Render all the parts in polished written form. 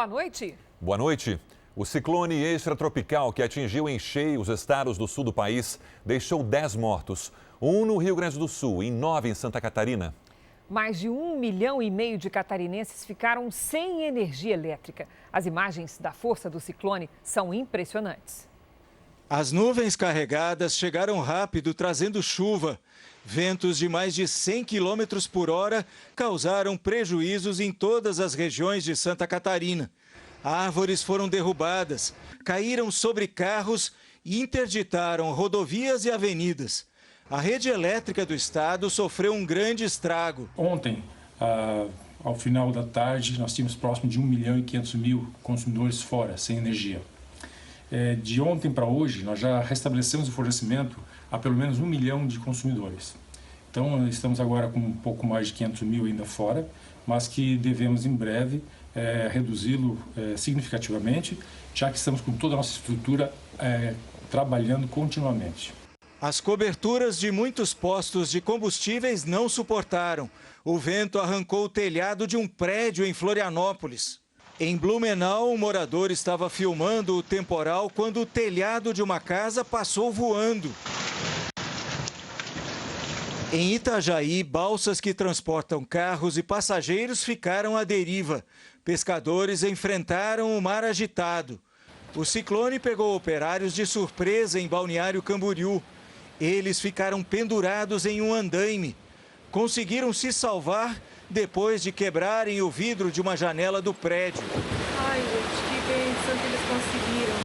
boa noite. Boa noite. O ciclone extratropical que atingiu em cheio os estados do sul do país deixou 10 mortos. 1 no Rio Grande do Sul e 9 em Santa Catarina. Mais de 1,5 milhão de catarinenses ficaram sem energia elétrica. As imagens da força do ciclone são impressionantes. As nuvens carregadas chegaram rápido, trazendo chuva. Ventos de mais de 100 km por hora causaram prejuízos em todas as regiões de Santa Catarina. Árvores foram derrubadas, caíram sobre carros e interditaram rodovias e avenidas. A rede elétrica do estado sofreu um grande estrago. Ontem, ao final da tarde, nós tínhamos próximo de 1.500.000 consumidores fora, sem energia. De ontem para hoje, nós já restabelecemos o fornecimento a pelo menos 1 milhão de consumidores. Então, estamos agora com um pouco mais de 500.000 ainda fora, mas que devemos em breve reduzi-lo significativamente, já que estamos com toda a nossa estrutura trabalhando continuamente. As coberturas de muitos postos de combustíveis não suportaram. O vento arrancou o telhado de um prédio em Florianópolis. Em Blumenau, um morador estava filmando o temporal quando o telhado de uma casa passou voando. Em Itajaí, balsas que transportam carros e passageiros ficaram à deriva. Pescadores enfrentaram o mar agitado. O ciclone pegou operários de surpresa em Balneário Camboriú. Eles ficaram pendurados em um andaime. Conseguiram se salvar depois de quebrarem o vidro de uma janela do prédio. Ai, gente, que bênção que eles conseguiram.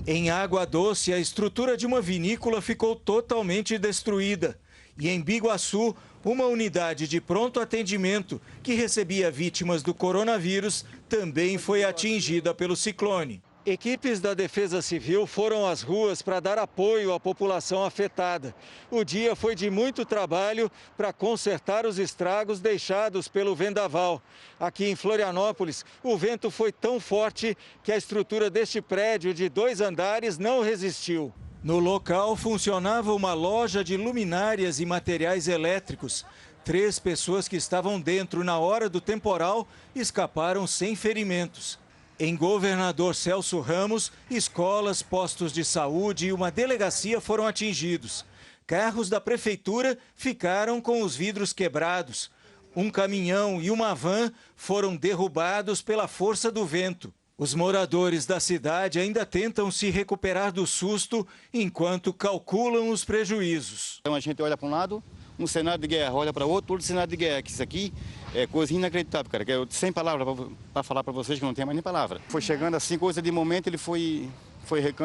Em Água Doce, a estrutura de uma vinícola ficou totalmente destruída. E em Biguaçu, uma unidade de pronto atendimento que recebia vítimas do coronavírus também foi atingida pelo ciclone. Equipes da Defesa Civil foram às ruas para dar apoio à população afetada. O dia foi de muito trabalho para consertar os estragos deixados pelo vendaval. Aqui em Florianópolis, o vento foi tão forte que a estrutura deste prédio de 2 andares não resistiu. No local funcionava uma loja de luminárias e materiais elétricos. 3 pessoas que estavam dentro na hora do temporal escaparam sem ferimentos. Em Governador Celso Ramos, escolas, postos de saúde e uma delegacia foram atingidos. Carros da prefeitura ficaram com os vidros quebrados. Um caminhão e uma van foram derrubados pela força do vento. Os moradores da cidade ainda tentam se recuperar do susto enquanto calculam os prejuízos. Então a gente olha para um lado, um cenário de guerra, olha para outro cenário de guerra. Que isso aqui é coisa inacreditável, cara. Que eu, sem palavras para falar para vocês que não tem mais nem palavra. Foi chegando assim, coisa de momento, ele foi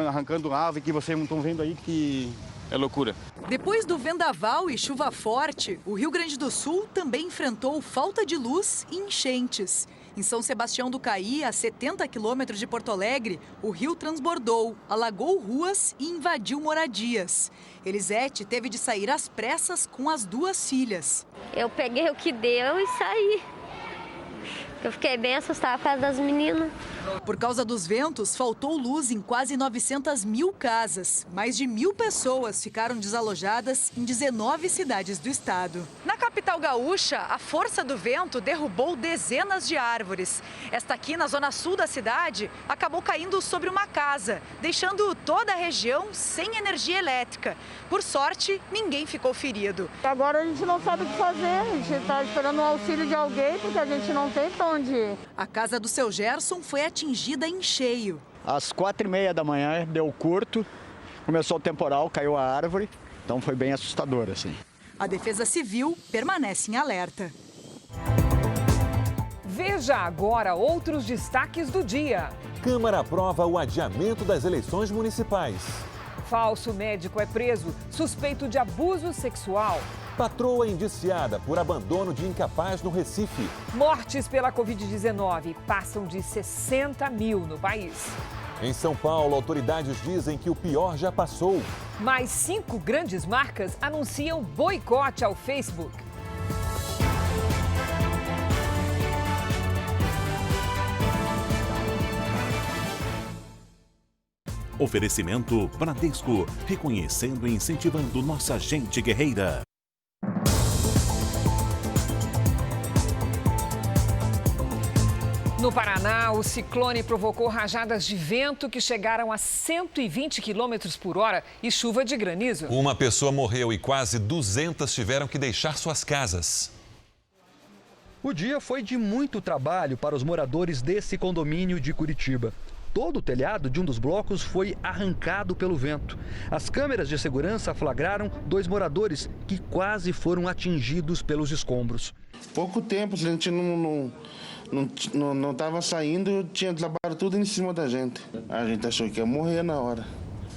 arrancando árvore que vocês não estão vendo aí, que é loucura. Depois do vendaval e chuva forte, o Rio Grande do Sul também enfrentou falta de luz e enchentes. Em São Sebastião do Caí, a 70 quilômetros de Porto Alegre, o rio transbordou, alagou ruas e invadiu moradias. Elisete teve de sair às pressas com as 2 filhas. Eu peguei o que deu e saí. Eu fiquei bem assustada por causa das meninas. Por causa dos ventos, faltou luz em quase 900.000 casas. Mais de 1.000 pessoas ficaram desalojadas em 19 cidades do estado. Na capital gaúcha, a força do vento derrubou dezenas de árvores. Esta aqui, na zona sul da cidade, acabou caindo sobre uma casa, deixando toda a região sem energia elétrica. Por sorte, ninguém ficou ferido. Agora a gente não sabe o que fazer, a gente está esperando o auxílio de alguém, porque a gente não tem pra onde ir. A casa do seu Gerson foi atingida em cheio. Às 4h30 da manhã deu curto, começou o temporal, caiu a árvore, então foi bem assustador, assim. A Defesa Civil permanece em alerta. Veja agora outros destaques do dia. Câmara aprova o adiamento das eleições municipais. Falso médico é preso, suspeito de abuso sexual. Patroa indiciada por abandono de incapaz no Recife. Mortes pela Covid-19 passam de 60.000 no país. Em São Paulo, autoridades dizem que o pior já passou. Mais 5 grandes marcas anunciam boicote ao Facebook. Oferecimento Bradesco, reconhecendo e incentivando nossa gente guerreira. No Paraná, o ciclone provocou rajadas de vento que chegaram a 120 km por hora e chuva de granizo. Uma pessoa morreu e quase 200 tiveram que deixar suas casas. O dia foi de muito trabalho para os moradores desse condomínio de Curitiba. Todo o telhado de um dos blocos foi arrancado pelo vento. As câmeras de segurança flagraram 2 moradores que quase foram atingidos pelos escombros. Pouco tempo, a gente não estava saindo, tinha trabalho tudo em cima da gente. A gente achou que ia morrer na hora.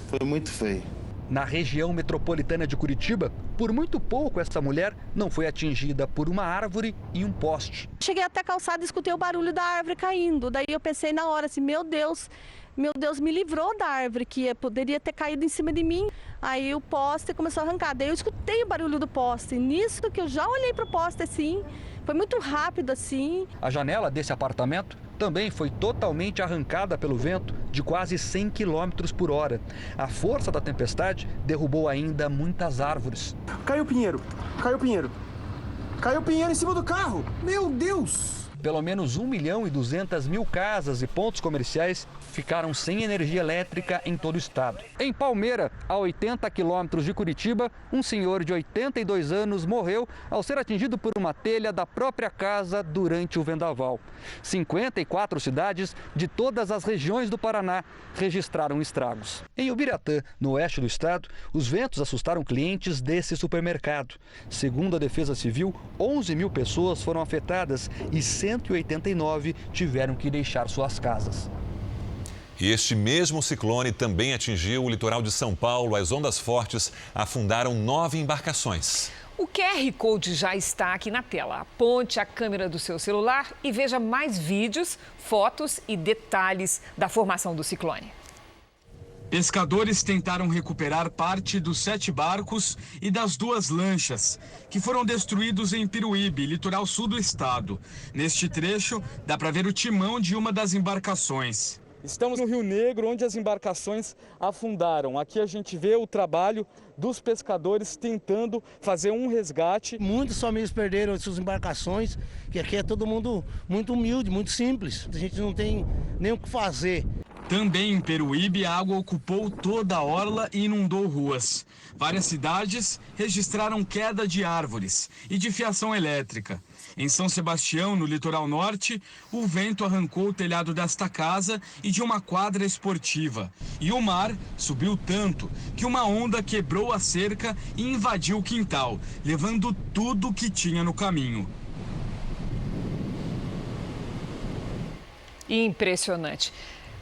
Foi muito feio. Na região metropolitana de Curitiba, por muito pouco essa mulher não foi atingida por uma árvore e um poste. Cheguei até a calçada e escutei o barulho da árvore caindo. Daí eu pensei na hora assim, meu Deus, me livrou da árvore que poderia ter caído em cima de mim. Aí o poste começou a arrancar. Daí eu escutei o barulho do poste. Nisso que eu já olhei para o poste assim, foi muito rápido assim. A janela desse apartamento também foi totalmente arrancada pelo vento de quase 100 km por hora. A força da tempestade derrubou ainda muitas árvores. Caiu o pinheiro, caiu o pinheiro. Caiu o pinheiro em cima do carro. Meu Deus! Pelo menos 1.200.000 casas e pontos comerciais ficaram sem energia elétrica em todo o estado. Em Palmeira, a 80 quilômetros de Curitiba, um senhor de 82 anos morreu ao ser atingido por uma telha da própria casa durante o vendaval. 54 cidades de todas as regiões do Paraná registraram estragos. Em Ubiratã, no oeste do estado, os ventos assustaram clientes desse supermercado. Segundo a Defesa Civil, 11.000 pessoas foram afetadas e 189 tiveram que deixar suas casas. E este mesmo ciclone também atingiu o litoral de São Paulo. As ondas fortes afundaram 9 embarcações. O QR Code já está aqui na tela. Aponte a câmera do seu celular e veja mais vídeos, fotos e detalhes da formação do ciclone. Pescadores tentaram recuperar parte dos 7 barcos e das 2 lanchas, que foram destruídos em Piruíbe, litoral sul do estado. Neste trecho, dá para ver o timão de uma das embarcações. Estamos no Rio Negro, onde as embarcações afundaram. Aqui a gente vê o trabalho dos pescadores tentando fazer um resgate. Muitos famílias perderam suas embarcações, que aqui é todo mundo muito humilde, muito simples. A gente não tem nem o que fazer. Também em Peruíbe, a água ocupou toda a orla e inundou ruas. Várias cidades registraram queda de árvores e de fiação elétrica. Em São Sebastião, no litoral norte, o vento arrancou o telhado desta casa e de uma quadra esportiva. E o mar subiu tanto que uma onda quebrou a cerca e invadiu o quintal, levando tudo que tinha no caminho. Impressionante.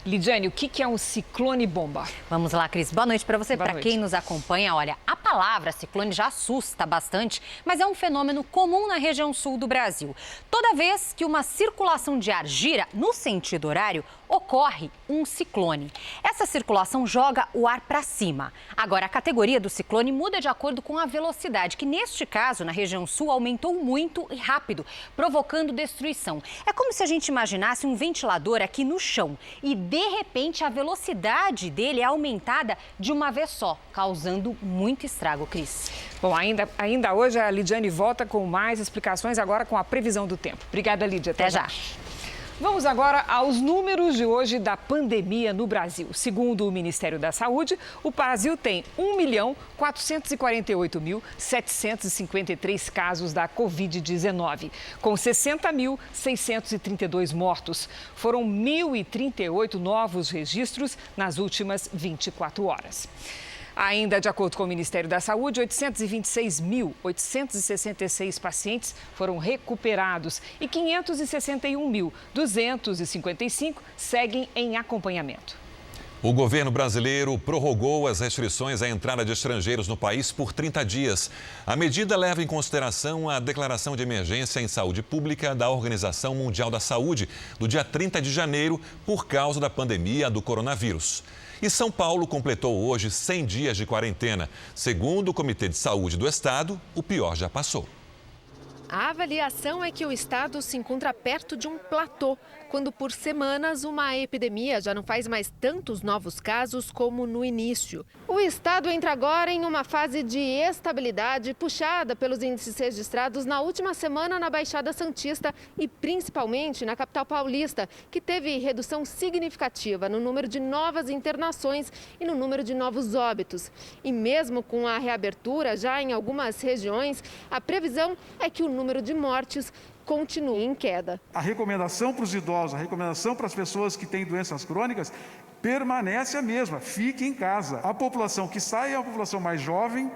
Lidiane, o que é um ciclone bomba? Vamos lá, Cris. Boa noite para você, para quem nos acompanha. Olha, a palavra ciclone já assusta bastante, mas é um fenômeno comum na região sul do Brasil. Toda vez que uma circulação de ar gira no sentido horário, ocorre um ciclone. Essa circulação joga o ar para cima. Agora, a categoria do ciclone muda de acordo com a velocidade, que neste caso, na região sul, aumentou muito e rápido, provocando destruição. É como se a gente imaginasse um ventilador aqui no chão e, de repente, a velocidade dele é aumentada de uma vez só, causando muito estrago, Cris. Bom, ainda hoje a Lidiane volta com mais explicações, agora com a previsão do tempo. Obrigada, Lídia. Até já. Vamos agora aos números de hoje da pandemia no Brasil. Segundo o Ministério da Saúde, o Brasil tem 1.448.753 casos da Covid-19, com 60.632 mortos. Foram 1.038 novos registros nas últimas 24 horas. Ainda de acordo com o Ministério da Saúde, 826.866 pacientes foram recuperados e 561.255 seguem em acompanhamento. O governo brasileiro prorrogou as restrições à entrada de estrangeiros no país por 30 dias. A medida leva em consideração a declaração de emergência em saúde pública da Organização Mundial da Saúde, do dia 30 de janeiro, por causa da pandemia do coronavírus. E São Paulo completou hoje 100 dias de quarentena. Segundo o Comitê de Saúde do Estado, o pior já passou. A avaliação é que o estado se encontra perto de um platô, quando por semanas uma epidemia já não faz mais tantos novos casos como no início. O estado entra agora em uma fase de estabilidade puxada pelos índices registrados na última semana na Baixada Santista e principalmente na capital paulista, que teve redução significativa no número de novas internações e no número de novos óbitos. E mesmo com a reabertura já em algumas regiões, a previsão é que o número de mortes continue em queda. A recomendação para os idosos, a recomendação para as pessoas que têm doenças crônicas permanece a mesma, fique em casa. A população que sai é a população mais jovem,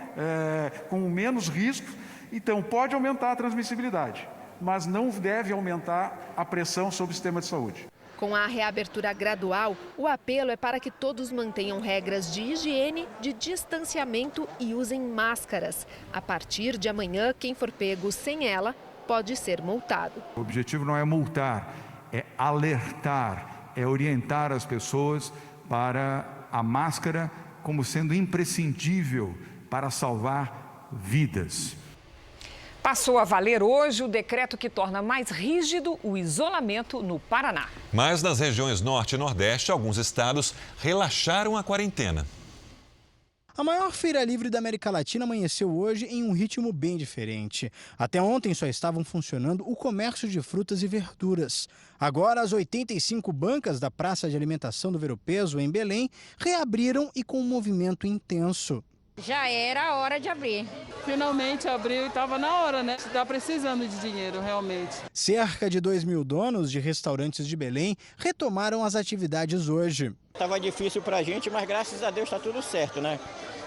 com menos risco, então pode aumentar a transmissibilidade, mas não deve aumentar a pressão sobre o sistema de saúde. Com a reabertura gradual, o apelo é para que todos mantenham regras de higiene, de distanciamento e usem máscaras. A partir de amanhã, quem for pego sem ela pode ser multado. O objetivo não é multar, é alertar, é orientar as pessoas para a máscara como sendo imprescindível para salvar vidas. Passou a valer hoje o decreto que torna mais rígido o isolamento no Paraná. Mas nas regiões Norte e Nordeste, alguns estados relaxaram a quarentena. A maior feira livre da América Latina amanheceu hoje em um ritmo bem diferente. Até ontem só estavam funcionando o comércio de frutas e verduras. Agora, as 85 bancas da Praça de Alimentação do Ver-o-Peso, em Belém, reabriram e com um movimento intenso. Já era a hora de abrir. Finalmente abriu e estava na hora, né? Está precisando de dinheiro, realmente. Cerca de 2.000 donos de restaurantes de Belém retomaram as atividades hoje. Estava difícil para a gente, mas graças a Deus está tudo certo, né?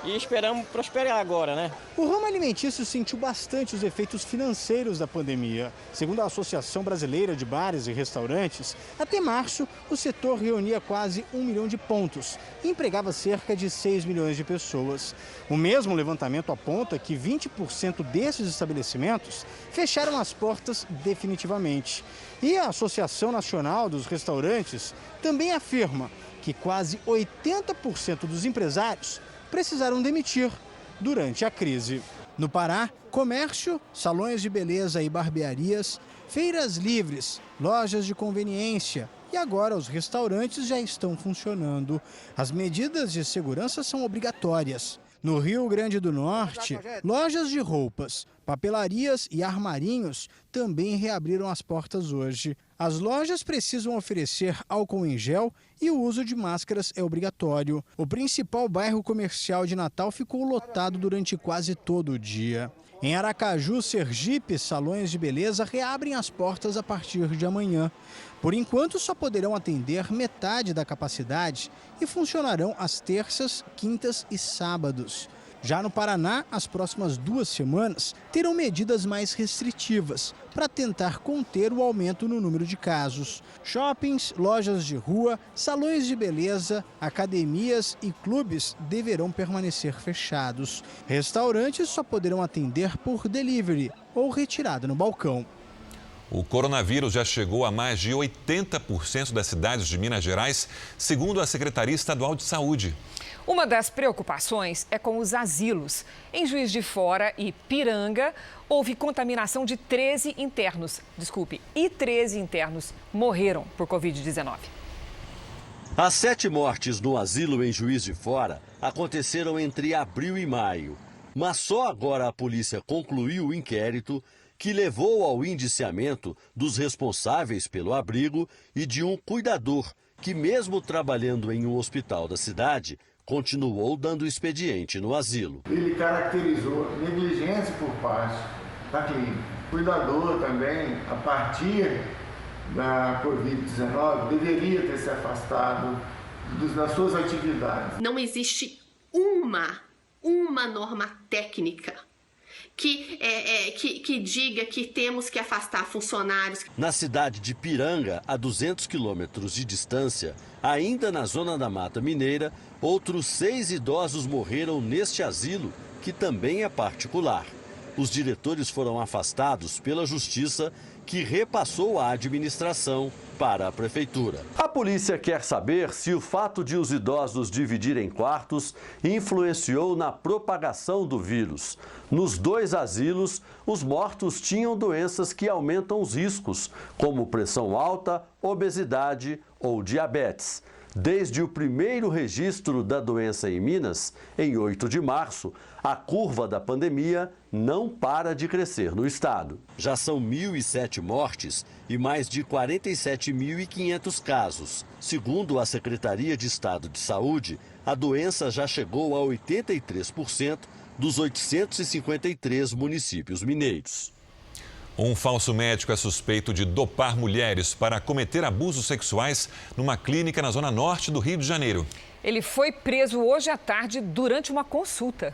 E esperamos prosperar agora, né? O ramo alimentício sentiu bastante os efeitos financeiros da pandemia. Segundo a Associação Brasileira de Bares e Restaurantes, até março, o setor reunia quase 1 milhão de pontos e empregava cerca de 6 milhões de pessoas. O mesmo levantamento aponta que 20% desses estabelecimentos fecharam as portas definitivamente. E a Associação Nacional dos Restaurantes também afirma que quase 80% dos empresários precisaram demitir durante a crise. No Pará, comércio, salões de beleza e barbearias, feiras livres, lojas de conveniência e agora os restaurantes já estão funcionando. As medidas de segurança são obrigatórias. No Rio Grande do Norte, lojas de roupas, papelarias e armarinhos também reabriram as portas hoje. As lojas precisam oferecer álcool em gel e o uso de máscaras é obrigatório. O principal bairro comercial de Natal ficou lotado durante quase todo o dia. Em Aracaju, Sergipe, salões de beleza reabrem as portas a partir de amanhã. Por enquanto, só poderão atender metade da capacidade e funcionarão às terças, quintas e sábados. Já no Paraná, as próximas 2 semanas terão medidas mais restritivas para tentar conter o aumento no número de casos. Shoppings, lojas de rua, salões de beleza, academias e clubes deverão permanecer fechados. Restaurantes só poderão atender por delivery ou retirada no balcão. O coronavírus já chegou a mais de 80% das cidades de Minas Gerais, segundo a Secretaria Estadual de Saúde. Uma das preocupações é com os asilos. Em Juiz de Fora e Piranga, houve contaminação de 13 internos. E 13 internos morreram por Covid-19. As 7 mortes no asilo em Juiz de Fora aconteceram entre abril e maio. Mas só agora a polícia concluiu o inquérito que levou ao indiciamento dos responsáveis pelo abrigo e de um cuidador que, mesmo trabalhando em um hospital da cidade, continuou dando expediente no asilo. Ele caracterizou negligência por parte da clínica. O cuidador também, a partir da Covid-19, deveria ter se afastado das suas atividades. Não existe uma norma técnica que diga que temos que afastar funcionários. Na cidade de Piranga, a 200 quilômetros de distância, ainda na zona da Mata Mineira, outros 6 idosos morreram neste asilo, que também é particular. Os diretores foram afastados pela Justiça, que repassou a administração para a Prefeitura. A polícia quer saber se o fato de os idosos dividirem quartos influenciou na propagação do vírus. Nos 2 asilos, os mortos tinham doenças que aumentam os riscos, como pressão alta, obesidade ou diabetes. Desde o primeiro registro da doença em Minas, em 8 de março, a curva da pandemia não para de crescer no estado. Já são 1.007 mortes e mais de 47.500 casos. Segundo a Secretaria de Estado de Saúde, a doença já chegou a 83% dos 853 municípios mineiros. Um falso médico é suspeito de dopar mulheres para cometer abusos sexuais numa clínica na zona norte do Rio de Janeiro. Ele foi preso hoje à tarde durante uma consulta.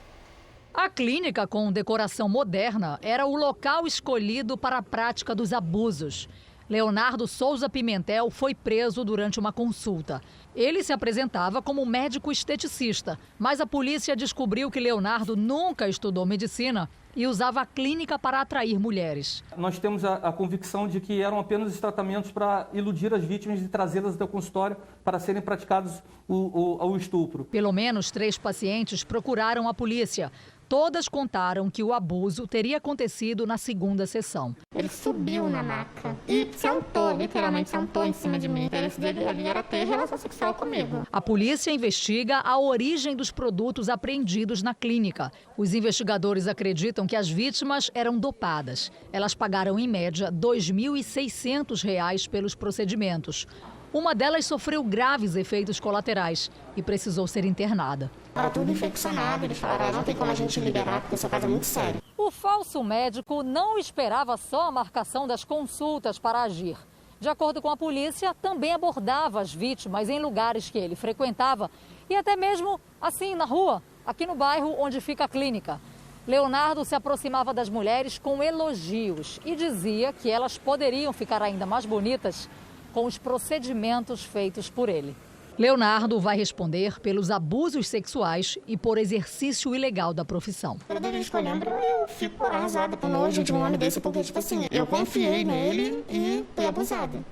A clínica, com decoração moderna, era o local escolhido para a prática dos abusos. Leonardo Souza Pimentel foi preso durante uma consulta. Ele se apresentava como médico esteticista, mas a polícia descobriu que Leonardo nunca estudou medicina e usava a clínica para atrair mulheres. Nós temos a convicção de que eram apenas os tratamentos para iludir as vítimas e trazê-las até o consultório para serem praticados o estupro. Pelo menos 3 pacientes procuraram a polícia. Todas contaram que o abuso teria acontecido na segunda sessão. Ele subiu na maca e sentou, literalmente sentou em cima de mim. O interesse dele ali era ter relação sexual comigo. A polícia investiga a origem dos produtos apreendidos na clínica. Os investigadores acreditam que as vítimas eram dopadas. Elas pagaram, em média, R$ 2.600 pelos procedimentos. Uma delas sofreu graves efeitos colaterais e precisou ser internada. Estava tudo infeccionado, eles falaram, não tem como a gente liberar, porque o seu caso é muito sério. O falso médico não esperava só a marcação das consultas para agir. De acordo com a polícia, também abordava as vítimas em lugares que ele frequentava e até mesmo assim na rua, aqui no bairro onde fica a clínica. Leonardo se aproximava das mulheres com elogios e dizia que elas poderiam ficar ainda mais bonitas com os procedimentos feitos por ele. Leonardo vai responder pelos abusos sexuais e por exercício ilegal da profissão. Toda vez que eu lembro, eu fico arrasada com nojo de um homem desse, porque, tipo assim, eu confiei nele e fui abusada.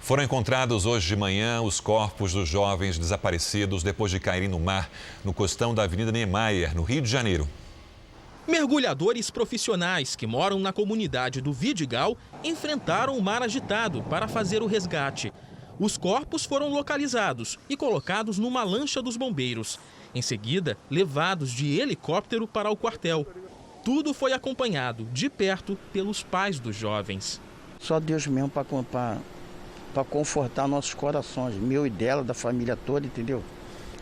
Foram encontrados hoje de manhã os corpos dos jovens desaparecidos depois de caírem no mar, no costão da Avenida Niemeyer, no Rio de Janeiro. Mergulhadores profissionais que moram na comunidade do Vidigal enfrentaram o mar agitado para fazer o resgate. Os corpos foram localizados e colocados numa lancha dos bombeiros. Em seguida, levados de helicóptero para o quartel. Tudo foi acompanhado de perto pelos pais dos jovens. Só Deus mesmo para confortar nossos corações, meu e dela, da família toda, entendeu?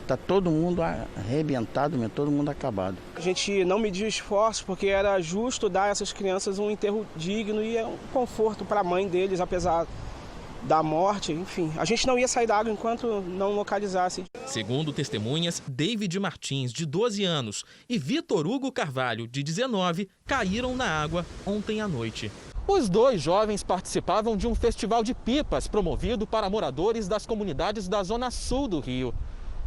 Tá todo mundo arrebentado, todo mundo acabado. A gente não mediu esforços porque era justo dar a essas crianças um enterro digno e um conforto para a mãe deles, apesar da morte, enfim. A gente não ia sair da água enquanto não localizasse. Segundo testemunhas, David Martins, de 12 anos, e Vitor Hugo Carvalho, de 19, caíram na água ontem à noite. Os 2 jovens participavam de um festival de pipas promovido para moradores das comunidades da zona sul do Rio.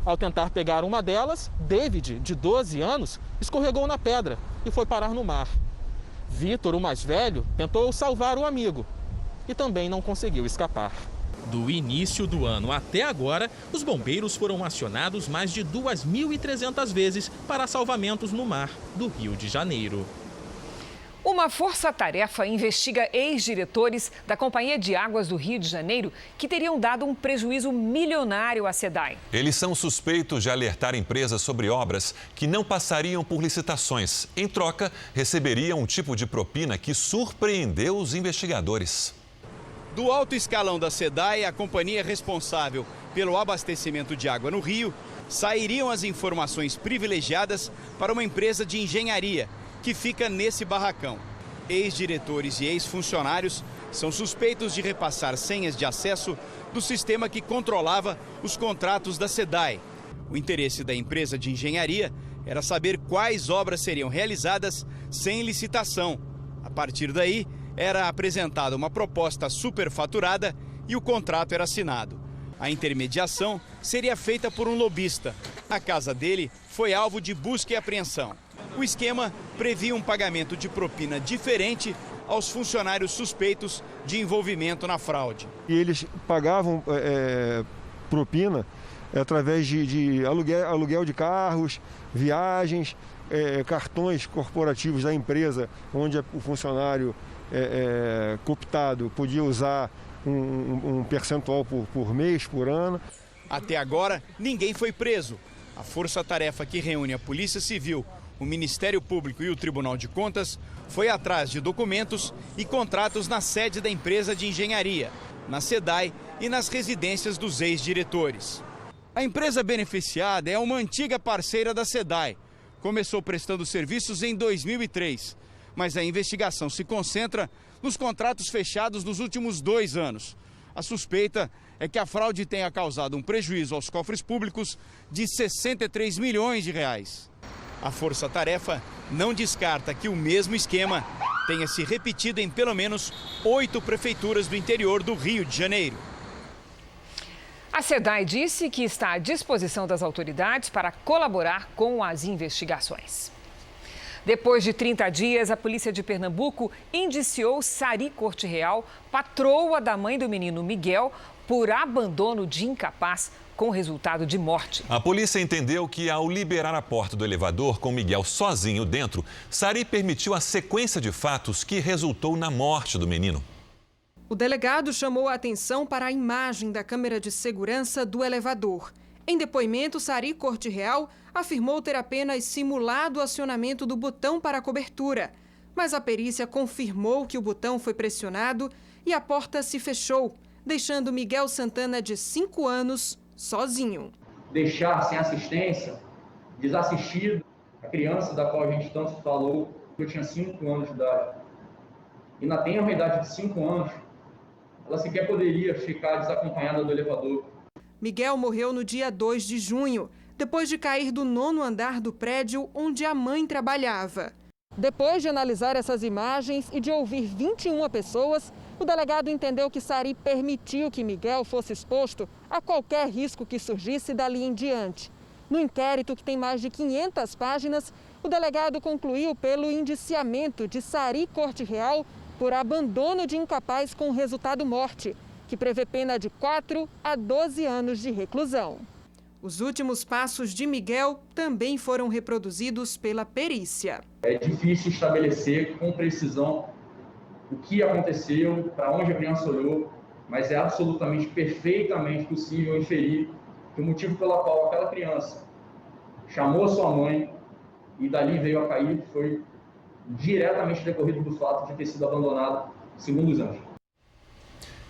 Ao tentar pegar uma delas, David, de 12 anos, escorregou na pedra e foi parar no mar. Vitor, o mais velho, tentou salvar o amigo e também não conseguiu escapar. Do início do ano até agora, os bombeiros foram acionados mais de 2.300 vezes para salvamentos no mar do Rio de Janeiro. Uma força-tarefa investiga ex-diretores da Companhia de Águas do Rio de Janeiro que teriam dado um prejuízo milionário à SEDAI. Eles são suspeitos de alertar empresas sobre obras que não passariam por licitações. Em troca, receberiam um tipo de propina que surpreendeu os investigadores. Do alto escalão da SEDAI, a companhia responsável pelo abastecimento de água no Rio, sairiam as informações privilegiadas para uma empresa de engenharia que fica nesse barracão. Ex-diretores e ex-funcionários são suspeitos de repassar senhas de acesso do sistema que controlava os contratos da SEDAI. O interesse da empresa de engenharia era saber quais obras seriam realizadas sem licitação. A partir daí, era apresentada uma proposta superfaturada e o contrato era assinado. A intermediação seria feita por um lobista. A casa dele foi alvo de busca e apreensão. O esquema previa um pagamento de propina diferente aos funcionários suspeitos de envolvimento na fraude. E eles pagavam propina através de aluguel de carros, viagens, cartões corporativos da empresa, onde o funcionário cooptado podia usar um percentual por mês, por ano. Até agora, ninguém foi preso. A força-tarefa que reúne a Polícia Civil, o Ministério Público e o Tribunal de Contas foi atrás de documentos e contratos na sede da empresa de engenharia, na SEDAI e nas residências dos ex-diretores. A empresa beneficiada é uma antiga parceira da SEDAI. Começou prestando serviços em 2003, mas a investigação se concentra nos contratos fechados nos últimos 2 anos. A suspeita é que a fraude tenha causado um prejuízo aos cofres públicos de 63 milhões de reais. A força-tarefa não descarta que o mesmo esquema tenha se repetido em pelo menos 8 prefeituras do interior do Rio de Janeiro. A SEDAI disse que está à disposição das autoridades para colaborar com as investigações. Depois de 30 dias, a polícia de Pernambuco indiciou Sari Corte Real, patroa da mãe do menino Miguel, por abandono de incapaz com resultado de morte. A polícia entendeu que, ao liberar a porta do elevador com Miguel sozinho dentro, Sari permitiu a sequência de fatos que resultou na morte do menino. O delegado chamou a atenção para a imagem da câmera de segurança do elevador. Em depoimento, Sari Corte Real afirmou ter apenas simulado o acionamento do botão para a cobertura. Mas a perícia confirmou que o botão foi pressionado e a porta se fechou, deixando Miguel Santana, de 5 anos, sozinho. Deixar sem assistência, desassistido, a criança da qual a gente tanto falou, que eu tinha 5 anos de idade, e na tenra idade de 5 anos, ela sequer poderia ficar desacompanhada do elevador. Miguel morreu no dia 2 de junho, depois de cair do 9º andar do prédio onde a mãe trabalhava. Depois de analisar essas imagens e de ouvir 21 pessoas, o delegado entendeu que Sari permitiu que Miguel fosse exposto a qualquer risco que surgisse dali em diante. No inquérito, que tem mais de 500 páginas, o delegado concluiu pelo indiciamento de Sari Corte Real por abandono de incapaz com resultado morte, que prevê pena de 4 a 12 anos de reclusão. Os últimos passos de Miguel também foram reproduzidos pela perícia. É difícil estabelecer com precisão o que aconteceu, para onde a criança olhou, mas é absolutamente, perfeitamente possível inferir que o motivo pelo qual aquela criança chamou a sua mãe e dali veio a cair foi diretamente decorrido do fato de ter sido abandonado segundo os anjos.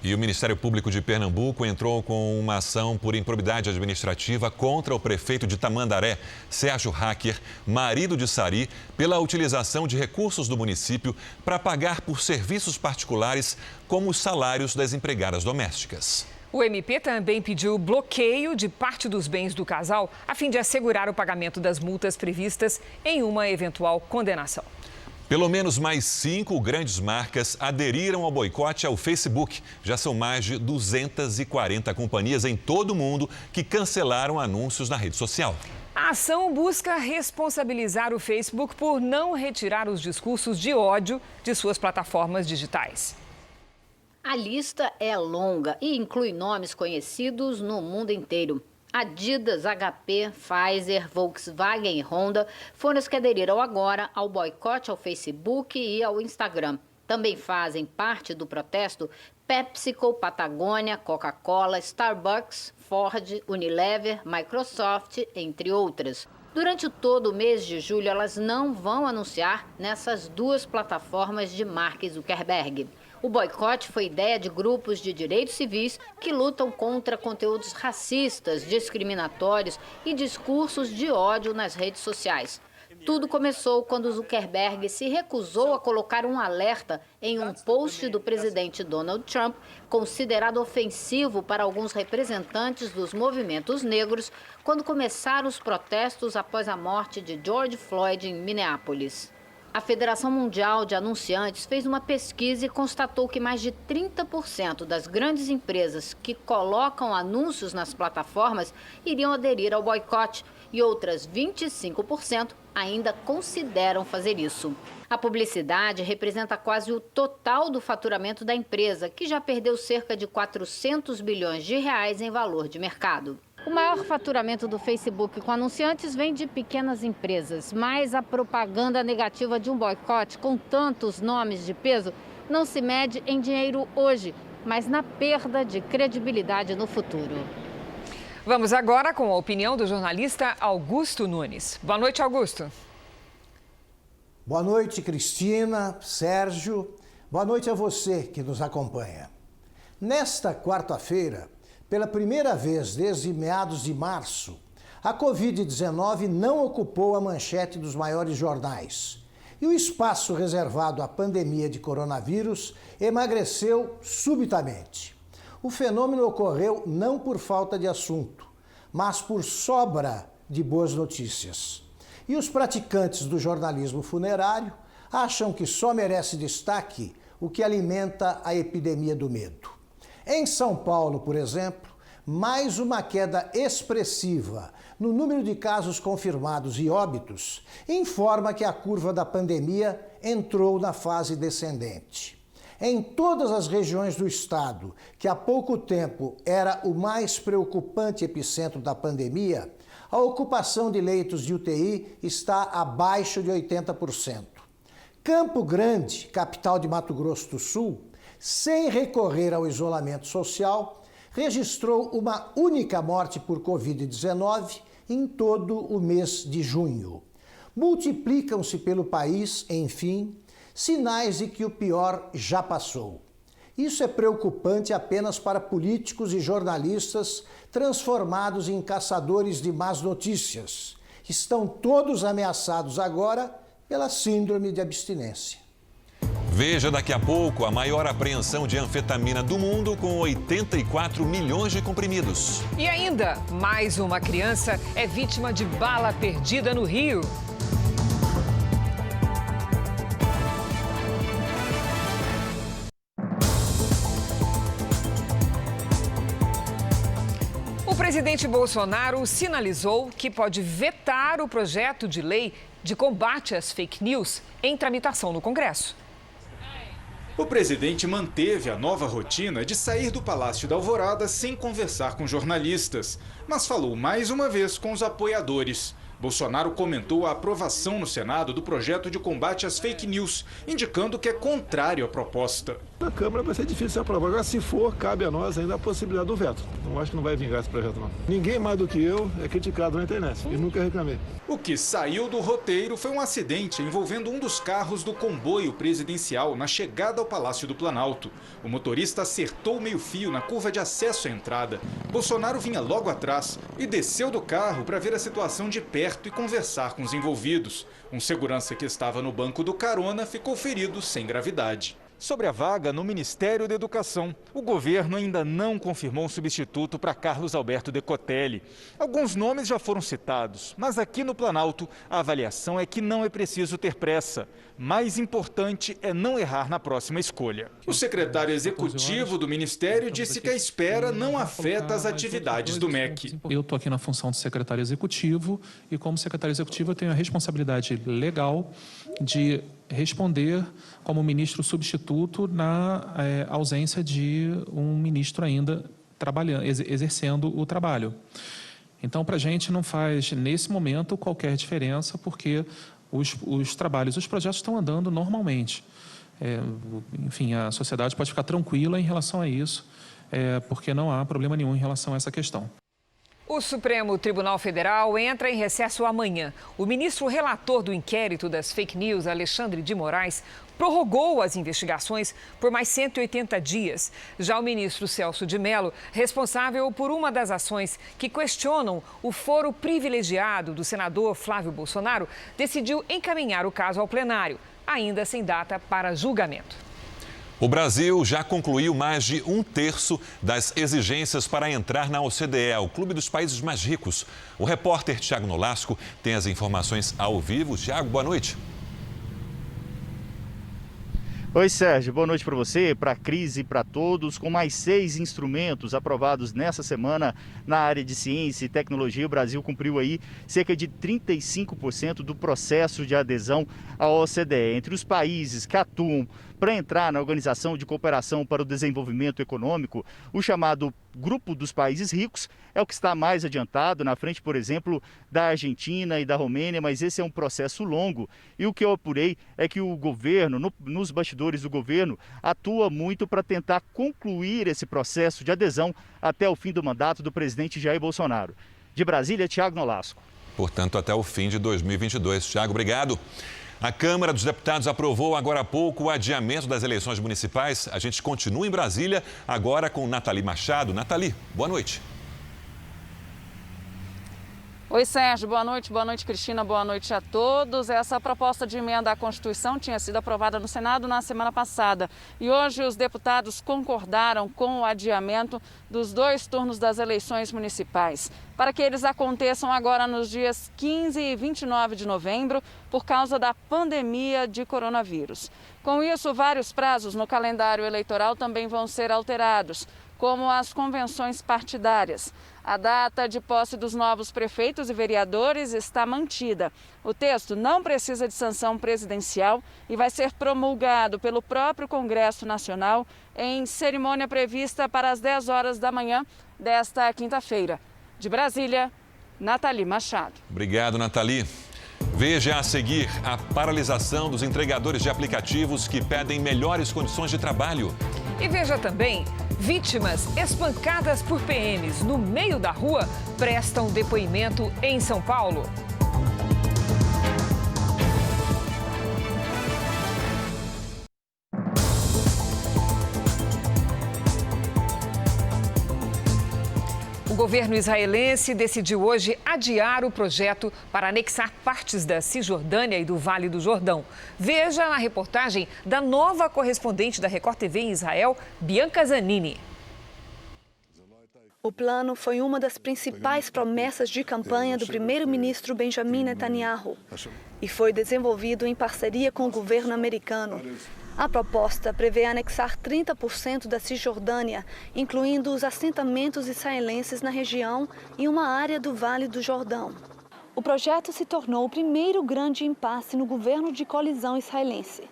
E o Ministério Público de Pernambuco entrou com uma ação por improbidade administrativa contra o prefeito de Tamandaré, Sérgio Hacker, marido de Sari, pela utilização de recursos do município para pagar por serviços particulares, como os salários das empregadas domésticas. O MP também pediu bloqueio de parte dos bens do casal, a fim de assegurar o pagamento das multas previstas em uma eventual condenação. Pelo menos mais 5 grandes marcas aderiram ao boicote ao Facebook. Já são mais de 240 companhias em todo o mundo que cancelaram anúncios na rede social. A ação busca responsabilizar o Facebook por não retirar os discursos de ódio de suas plataformas digitais. A lista é longa e inclui nomes conhecidos no mundo inteiro. Adidas, HP, Pfizer, Volkswagen e Honda foram os que aderiram agora ao boicote ao Facebook e ao Instagram. Também fazem parte do protesto PepsiCo, Patagônia, Coca-Cola, Starbucks, Ford, Unilever, Microsoft, entre outras. Durante todo o mês de julho, elas não vão anunciar nessas 2 plataformas de Mark Zuckerberg. O boicote foi ideia de grupos de direitos civis que lutam contra conteúdos racistas, discriminatórios e discursos de ódio nas redes sociais. Tudo começou quando Zuckerberg se recusou a colocar um alerta em um post do presidente Donald Trump, considerado ofensivo para alguns representantes dos movimentos negros, quando começaram os protestos após a morte de George Floyd em Minneapolis. A Federação Mundial de Anunciantes fez uma pesquisa e constatou que mais de 30% das grandes empresas que colocam anúncios nas plataformas iriam aderir ao boicote e outras 25% ainda consideram fazer isso. A publicidade representa quase o total do faturamento da empresa, que já perdeu cerca de 400 bilhões de reais em valor de mercado. O maior faturamento do Facebook com anunciantes vem de pequenas empresas, mas a propaganda negativa de um boicote com tantos nomes de peso não se mede em dinheiro hoje, mas na perda de credibilidade no futuro. Vamos agora com a opinião do jornalista Augusto Nunes. Boa noite, Augusto. Boa noite, Cristina, Sérgio. Boa noite a você que nos acompanha. Nesta quarta-feira, pela primeira vez desde meados de março, a Covid-19 não ocupou a manchete dos maiores jornais. E o espaço reservado à pandemia de coronavírus emagreceu subitamente. O fenômeno ocorreu não por falta de assunto, mas por sobra de boas notícias. E os praticantes do jornalismo funerário acham que só merece destaque o que alimenta a epidemia do medo. Em São Paulo, por exemplo, mais uma queda expressiva no número de casos confirmados e óbitos informa que a curva da pandemia entrou na fase descendente. Em todas as regiões do estado, que há pouco tempo era o mais preocupante epicentro da pandemia, a ocupação de leitos de UTI está abaixo de 80%. Campo Grande, capital de Mato Grosso do Sul, sem recorrer ao isolamento social, registrou uma única morte por Covid-19 em todo o mês de junho. Multiplicam-se pelo país, enfim, sinais de que o pior já passou. Isso é preocupante apenas para políticos e jornalistas transformados em caçadores de más notícias. Estão todos ameaçados agora pela síndrome de abstinência. Veja daqui a pouco a maior apreensão de anfetamina do mundo com 84 milhões de comprimidos. E ainda, mais uma criança é vítima de bala perdida no Rio. O presidente Bolsonaro sinalizou que pode vetar o projeto de lei de combate às fake news em tramitação no Congresso. O presidente manteve a nova rotina de sair do Palácio da Alvorada sem conversar com jornalistas, mas falou mais uma vez com os apoiadores. Bolsonaro comentou a aprovação no Senado do projeto de combate às fake news, indicando que é contrário à proposta. Na Câmara vai ser difícil aprovar. Agora, se for, cabe a nós ainda a possibilidade do veto. Não acho que não vai vingar esse projeto, não. Ninguém mais do que eu é criticado na internet e nunca reclamei. O que saiu do roteiro foi um acidente envolvendo um dos carros do comboio presidencial na chegada ao Palácio do Planalto. O motorista acertou o meio-fio na curva de acesso à entrada. Bolsonaro vinha logo atrás e desceu do carro para ver a situação de perto e conversar com os envolvidos. Um segurança que estava no banco do carona ficou ferido sem gravidade. Sobre a vaga no Ministério da Educação, o governo ainda não confirmou um substituto para Carlos Alberto Decotelli. Alguns nomes já foram citados, mas aqui no Planalto a avaliação é que não é preciso ter pressa. Mais importante é não errar na próxima escolha. O secretário executivo do Ministério disse que a espera não afeta as atividades do MEC. Eu estou aqui na função de secretário executivo e, como secretário executivo, eu tenho a responsabilidade legal de responder como ministro substituto na ausência de um ministro ainda trabalhando, exercendo o trabalho. Então, para a gente não faz, nesse momento, qualquer diferença, porque os trabalhos, os projetos estão andando normalmente. Enfim, a sociedade pode ficar tranquila em relação a isso, porque não há problema nenhum em relação a essa questão. O Supremo Tribunal Federal entra em recesso amanhã. O ministro relator do inquérito das fake news, Alexandre de Moraes, prorrogou as investigações por mais 180 dias. Já o ministro Celso de Mello, responsável por uma das ações que questionam o foro privilegiado do senador Flávio Bolsonaro, decidiu encaminhar o caso ao plenário, ainda sem data para julgamento. O Brasil já concluiu mais de 1/3 das exigências para entrar na OCDE, o Clube dos Países Mais Ricos. O repórter Thiago Nolasco tem as informações ao vivo. Thiago, boa noite. Oi, Sérgio, boa noite para você, para a Crise, para todos. Com mais 6 instrumentos aprovados nessa semana na área de ciência e tecnologia, o Brasil cumpriu aí cerca de 35% do processo de adesão à OCDE. Entre os países que atuam para entrar na Organização de Cooperação para o Desenvolvimento Econômico, o chamado Grupo dos Países Ricos é o que está mais adiantado, na frente, por exemplo, da Argentina e da Romênia, mas esse é um processo longo. E o que eu apurei é que o governo, nos bastidores do governo, atua muito para tentar concluir esse processo de adesão até o fim do mandato do presidente Jair Bolsonaro. De Brasília, Thiago Nolasco. Portanto, até o fim de 2022. Thiago, obrigado. A Câmara dos Deputados aprovou agora há pouco o adiamento das eleições municipais. A gente continua em Brasília, agora com Nathalie Machado. Nathalie, boa noite. Oi, Sérgio. Boa noite, Cristina. Boa noite a todos. Essa proposta de emenda à Constituição tinha sido aprovada no Senado na semana passada. E hoje os deputados concordaram com o adiamento dos 2 turnos das eleições municipais, para que eles aconteçam agora nos dias 15 e 29 de novembro, por causa da pandemia de coronavírus. Com isso, vários prazos no calendário eleitoral também vão ser alterados, como as convenções partidárias. A data de posse dos novos prefeitos e vereadores está mantida. O texto não precisa de sanção presidencial e vai ser promulgado pelo próprio Congresso Nacional em cerimônia prevista para as 10 horas da manhã desta quinta-feira. De Brasília, Nathalie Machado. Obrigado, Nathalie. Veja a seguir a paralisação dos entregadores de aplicativos que pedem melhores condições de trabalho. E veja também, vítimas espancadas por PMs no meio da rua prestam depoimento em São Paulo. O governo israelense decidiu hoje adiar o projeto para anexar partes da Cisjordânia e do Vale do Jordão. Veja na reportagem da nova correspondente da Record TV em Israel, Bianca Zanini. O plano foi uma das principais promessas de campanha do primeiro-ministro Benjamin Netanyahu e foi desenvolvido em parceria com o governo americano. A proposta prevê anexar 30% da Cisjordânia, incluindo os assentamentos israelenses na região e uma área do Vale do Jordão. O projeto se tornou o primeiro grande impasse no governo de coalizão israelense.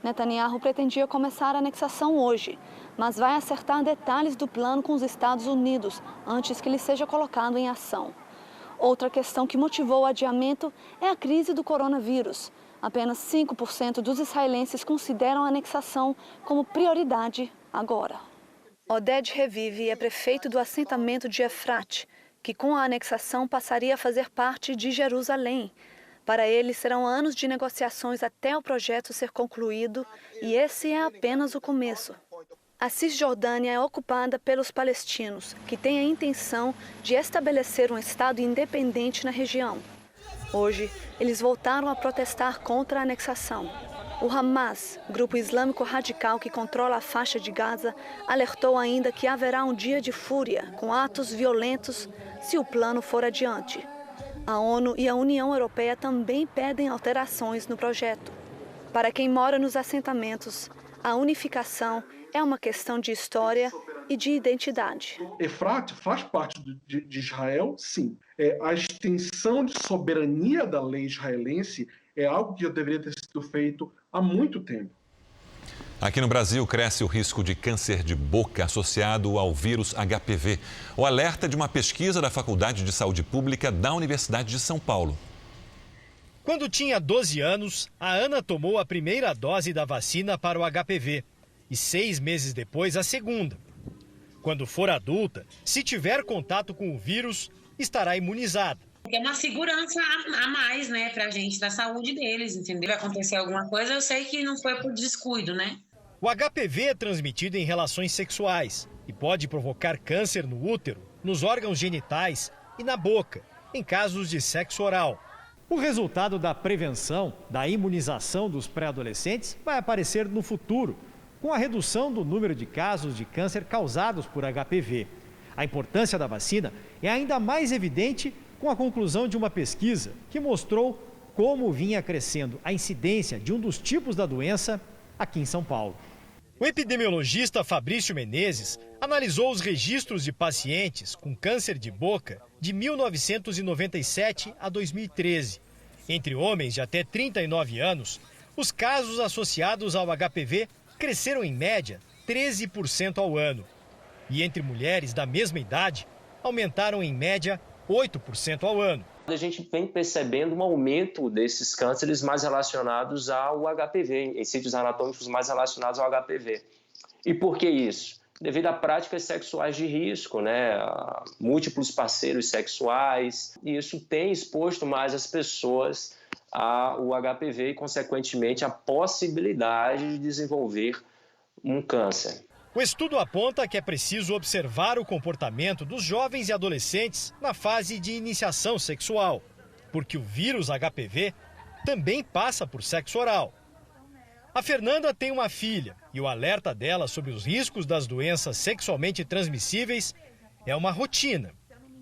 Netanyahu pretendia começar a anexação hoje, mas vai acertar detalhes do plano com os Estados Unidos antes que ele seja colocado em ação. Outra questão que motivou o adiamento é a crise do coronavírus. Apenas 5% dos israelenses consideram a anexação como prioridade agora. Oded Revive é prefeito do assentamento de Efrat, que com a anexação passaria a fazer parte de Jerusalém. Para ele, serão anos de negociações até o projeto ser concluído e esse é apenas o começo. A Cisjordânia é ocupada pelos palestinos, que têm a intenção de estabelecer um Estado independente na região. Hoje, eles voltaram a protestar contra a anexação. O Hamas, grupo islâmico radical que controla a faixa de Gaza, alertou ainda que haverá um dia de fúria, com atos violentos, se o plano for adiante. A ONU e a União Europeia também pedem alterações no projeto. Para quem mora nos assentamentos, a unificação é uma questão de história e de identidade. Efrat faz parte de Israel, sim. A extensão de soberania da lei israelense é algo que já deveria ter sido feito há muito tempo. Aqui no Brasil, cresce o risco de câncer de boca associado ao vírus HPV. O alerta de uma pesquisa da Faculdade de Saúde Pública da Universidade de São Paulo. Quando tinha 12 anos, a Ana tomou a primeira dose da vacina para o HPV e 6 meses depois a segunda. Quando for adulta, se tiver contato com o vírus, estará imunizada. É uma segurança a mais, né, pra gente, da saúde deles, entendeu? Vai acontecer alguma coisa, eu sei que não foi por descuido, né? O HPV é transmitido em relações sexuais e pode provocar câncer no útero, nos órgãos genitais e na boca, em casos de sexo oral. O resultado da prevenção, da imunização dos pré-adolescentes vai aparecer no futuro, com a redução do número de casos de câncer causados por HPV. A importância da vacina é ainda mais evidente com a conclusão de uma pesquisa que mostrou como vinha crescendo a incidência de um dos tipos da doença aqui em São Paulo. O epidemiologista Fabrício Menezes analisou os registros de pacientes com câncer de boca de 1997 a 2013. Entre homens de até 39 anos, os casos associados ao HPV cresceram em média 13% ao ano. E entre mulheres da mesma idade, aumentaram em média 8% ao ano. A gente vem percebendo um aumento desses cânceres mais relacionados ao HPV, em sítios anatômicos mais relacionados ao HPV. E por que isso? Devido a práticas sexuais de risco, múltiplos parceiros sexuais, e isso tem exposto mais as pessoas ao HPV e, consequentemente, a possibilidade de desenvolver um câncer. O estudo aponta que é preciso observar o comportamento dos jovens e adolescentes na fase de iniciação sexual, porque o vírus HPV também passa por sexo oral. A Fernanda tem uma filha e o alerta dela sobre os riscos das doenças sexualmente transmissíveis é uma rotina.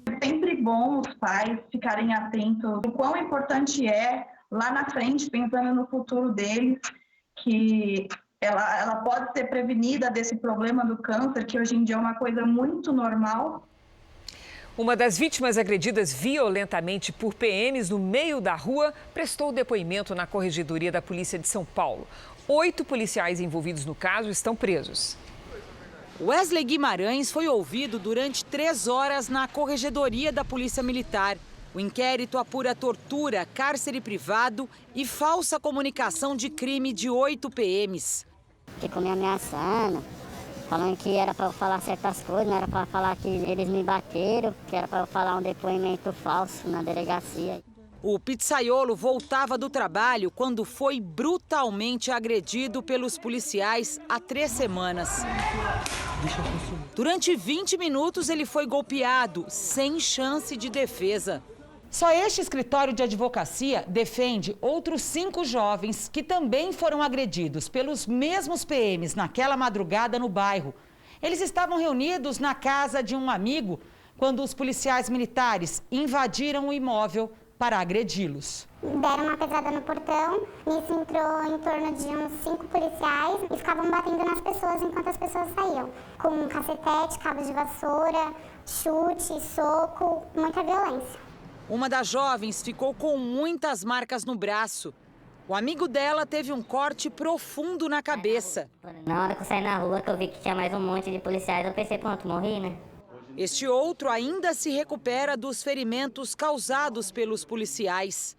É sempre bom os pais ficarem atentos o quão importante é, lá na frente, pensando no futuro deles, que ela pode ser prevenida desse problema do câncer, que hoje em dia é uma coisa muito normal. Uma das vítimas agredidas violentamente por PMs no meio da rua prestou depoimento na Corregedoria da Polícia de São Paulo. 8 policiais envolvidos no caso estão presos. Wesley Guimarães foi ouvido durante 3 horas na Corregedoria da Polícia Militar. O inquérito apura tortura, cárcere privado e falsa comunicação de crime de 8 PMs. Ficou me ameaçando, falando que era para eu falar certas coisas, não era para falar que eles me bateram, que era para eu falar um depoimento falso na delegacia. O pizzaiolo voltava do trabalho quando foi brutalmente agredido pelos policiais há 3 semanas. Durante 20 minutos ele foi golpeado, sem chance de defesa. Só este escritório de advocacia defende outros 5 jovens que também foram agredidos pelos mesmos PMs naquela madrugada no bairro. Eles estavam reunidos na casa de um amigo quando os policiais militares invadiram o imóvel para agredi-los. Deram uma pesada no portão, nisso entrou em torno de uns 5 policiais e ficavam batendo nas pessoas enquanto as pessoas saíam. Com cacetete, cabo de vassoura, chute, soco, muita violência. Uma das jovens ficou com muitas marcas no braço. O amigo dela teve um corte profundo na cabeça. Na hora que eu saí na rua, que eu vi que tinha mais um monte de policiais, eu pensei, pronto, morri, né? Este outro ainda se recupera dos ferimentos causados pelos policiais.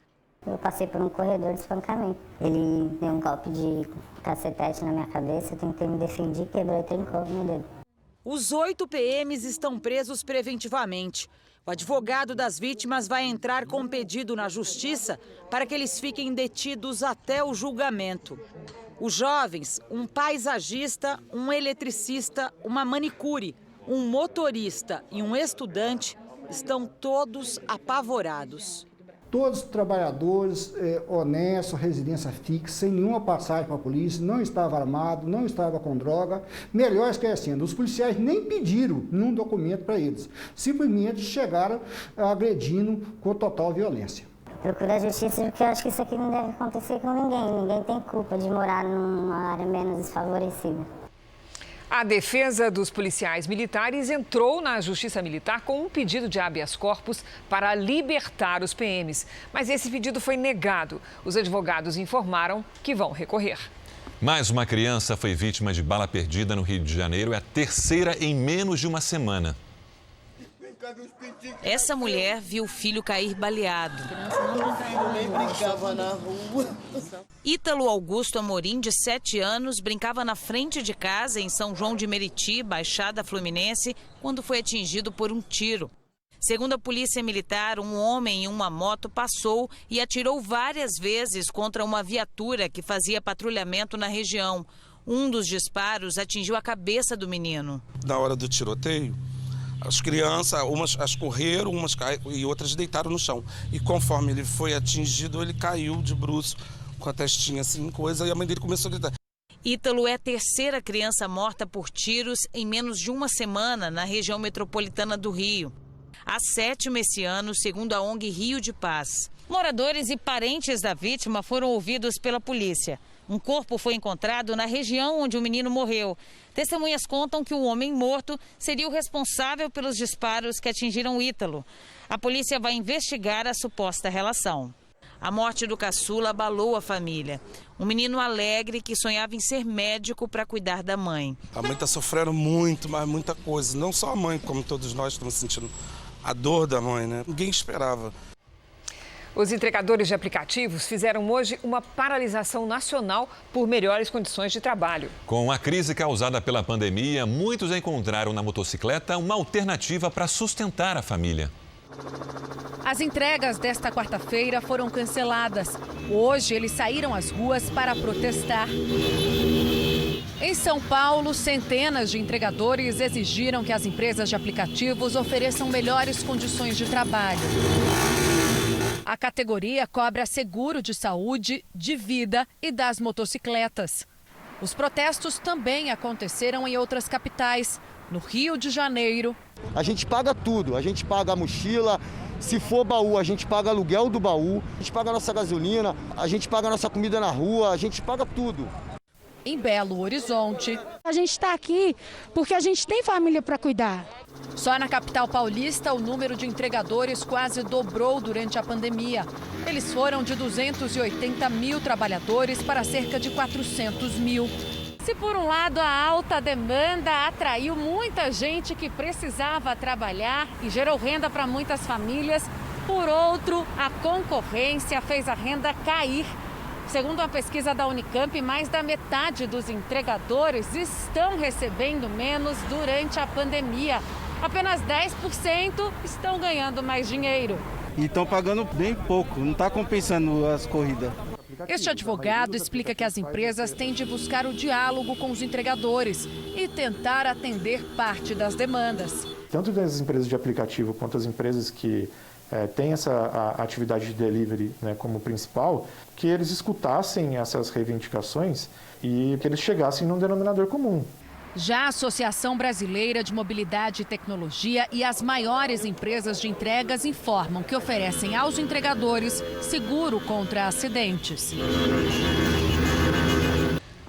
Eu passei por um corredor de espancamento. Ele deu um golpe de cacetete na minha cabeça, eu tentei me defender, quebrou e trincou no dedo. Os 8 PMs estão presos preventivamente. O advogado das vítimas vai entrar com um pedido na justiça para que eles fiquem detidos até o julgamento. Os jovens, um paisagista, um eletricista, uma manicure, um motorista e um estudante, estão todos apavorados. Todos os trabalhadores honestos, residência fixa, sem nenhuma passagem para a polícia, não estava armado, não estava com droga. Melhor esquecendo, os policiais nem pediram nenhum documento para eles. Simplesmente chegaram agredindo com total violência. Procura a justiça porque eu acho que isso aqui não deve acontecer com ninguém. Ninguém tem culpa de morar numa área menos desfavorecida. A defesa dos policiais militares entrou na Justiça Militar com um pedido de habeas corpus para libertar os PMs. Mas esse pedido foi negado. Os advogados informaram que vão recorrer. Mais uma criança foi vítima de bala perdida no Rio de Janeiro. É a 3ª em menos de uma semana. Essa mulher viu o filho cair baleado. Ítalo Augusto Amorim, de 7 anos, brincava na frente de casa em São João de Meriti, Baixada Fluminense, quando foi atingido por um tiro. Segundo a polícia militar, um homem em uma moto passou e atirou várias vezes contra uma viatura que fazia patrulhamento na região. Um dos disparos atingiu a cabeça do menino. Na hora do tiroteio, as crianças, umas correram, e outras deitaram no chão. E conforme ele foi atingido, ele caiu de bruço, com a testinha assim, coisa, e a mãe dele começou a gritar. Ítalo é a 3ª criança morta por tiros em menos de uma semana na região metropolitana do Rio. A 7ª esse ano, segundo a ONG Rio de Paz. Moradores e parentes da vítima foram ouvidos pela polícia. Um corpo foi encontrado na região onde o menino morreu. Testemunhas contam que o homem morto seria o responsável pelos disparos que atingiram Ítalo. A polícia vai investigar a suposta relação. A morte do caçula abalou a família. Um menino alegre que sonhava em ser médico para cuidar da mãe. A mãe está sofrendo muito, mas muita coisa. Não só a mãe, como todos nós estamos sentindo a dor da mãe, né? Ninguém esperava. Os entregadores de aplicativos fizeram hoje uma paralisação nacional por melhores condições de trabalho. Com a crise causada pela pandemia, muitos encontraram na motocicleta uma alternativa para sustentar a família. As entregas desta quarta-feira foram canceladas. Hoje, eles saíram às ruas para protestar. Em São Paulo, centenas de entregadores exigiram que as empresas de aplicativos ofereçam melhores condições de trabalho. A categoria cobra seguro de saúde, de vida e das motocicletas. Os protestos também aconteceram em outras capitais. No Rio de Janeiro. A gente paga tudo, a gente paga a mochila, se for baú, a gente paga aluguel do baú, a gente paga a nossa gasolina, a gente paga a nossa comida na rua, a gente paga tudo. Em Belo Horizonte. A gente está aqui porque a gente tem família para cuidar. Só na capital paulista, o número de entregadores quase dobrou durante a pandemia. Eles foram de 280 mil trabalhadores para cerca de 400 mil. Se por um lado a alta demanda atraiu muita gente que precisava trabalhar e gerou renda para muitas famílias, por outro, a concorrência fez a renda cair. Segundo uma pesquisa da Unicamp, mais da metade dos entregadores estão recebendo menos durante a pandemia. Apenas 10% estão ganhando mais dinheiro. E estão pagando bem pouco, não está compensando as corridas. Este advogado explica que as empresas têm de buscar o diálogo com os entregadores e tentar atender parte das demandas. Tanto das empresas de aplicativo quanto as empresas que têm essa atividade de delivery, né, como principal, que eles escutassem essas reivindicações e que eles chegassem num denominador comum. Já a Associação Brasileira de Mobilidade e Tecnologia e as maiores empresas de entregas informam que oferecem aos entregadores seguro contra acidentes.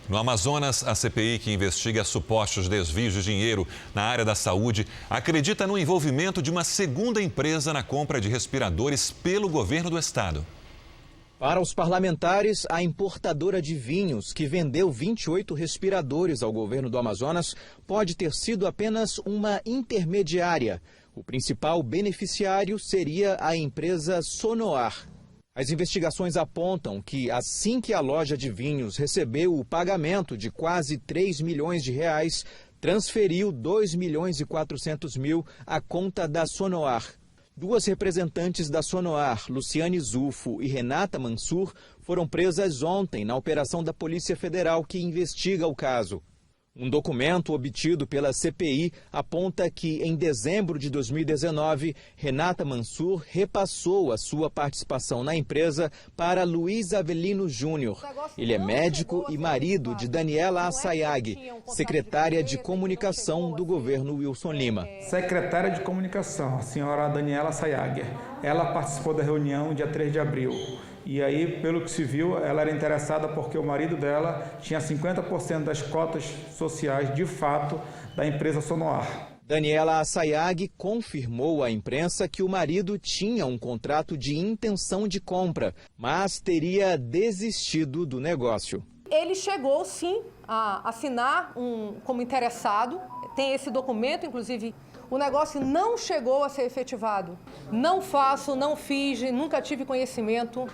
No Amazonas, a CPI, que investiga supostos desvios de dinheiro na área da saúde, acredita no envolvimento de uma segunda empresa na compra de respiradores pelo governo do estado. Para os parlamentares, a importadora de vinhos, que vendeu 28 respiradores ao governo do Amazonas, pode ter sido apenas uma intermediária. O principal beneficiário seria a empresa Sonoar. As investigações apontam que, assim que a loja de vinhos recebeu o pagamento de quase 3 milhões de reais, transferiu 2 milhões e 400 mil à conta da Sonoar. Duas representantes da Sonoar, Luciane Zufo e Renata Mansur, foram presas ontem na operação da Polícia Federal que investiga o caso. Um documento obtido pela CPI aponta que, em dezembro de 2019, Renata Mansur repassou a sua participação na empresa para Luiz Avelino Júnior. Ele é médico e marido de Daniela Assayag, secretária de comunicação do governo Wilson Lima. Secretária de comunicação, a senhora Daniela Assayag. Ela participou da reunião dia 3 de abril. E aí, pelo que se viu, ela era interessada porque o marido dela tinha 50% das cotas sociais, de fato, da empresa Sonoar. Daniela Assayag confirmou à imprensa que o marido tinha um contrato de intenção de compra, mas teria desistido do negócio. Ele chegou, sim, a assinar como interessado, tem esse documento, inclusive. O negócio não chegou a ser efetivado. Não faço, não fiz, nunca tive conhecimento